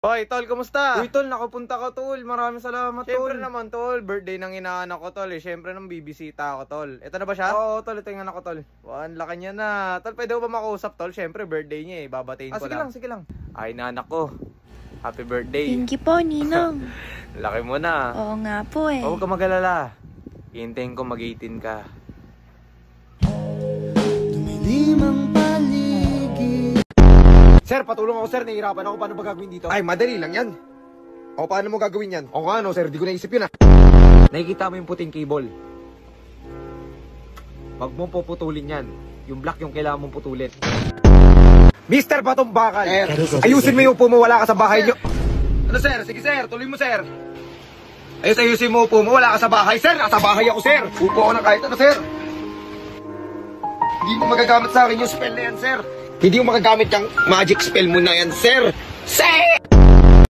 Hoy, tol, kumusta? Uy, tol, nakapunta ka, tol. Maraming salamat, tol. Siyempre naman, tol. Birthday ng inaanak ko, tol. Siyempre nang bibisita ako, tol. Ito na ba siya? Oo, tol. Ito yung anak ko, tol. Ang laki niya na. Tol, pwede ko ba makausap, tol? Siyempre, birthday niya eh. Babatiin ko Sige lang. lang, sige lang. Ay, inaanak ko. Happy birthday. Thank you po, Ninong. Laki mo na. Oo nga po eh. Huwag ka mag-alala. Hintayin ko mag-18 ka. Sir, patulong ako sir, nahihirapan ako. Paano ba gagawin dito? Ay, madali lang yan. O, paano mo gagawin yan? O nga, no, sir, di ko naisip yun, Nakikita mo yung puting cable. Wag mong puputulin yan. Yung black yung kailangan mong putulin. Mister Batong Bakal, ayusin mo yung upo mo, wala ka sa bahay nyo. Ano sir? Sige sir, tuloy mo sir. Ayusin mo upo mo, wala ka sa bahay. Sir, nasa bahay ako sir. Upo ako ng kahit ano sir. Hindi mo magagamit sa akin yung spell na yan sir. Hindi mo magagamit yung magic spell mo na yan sir. Sir!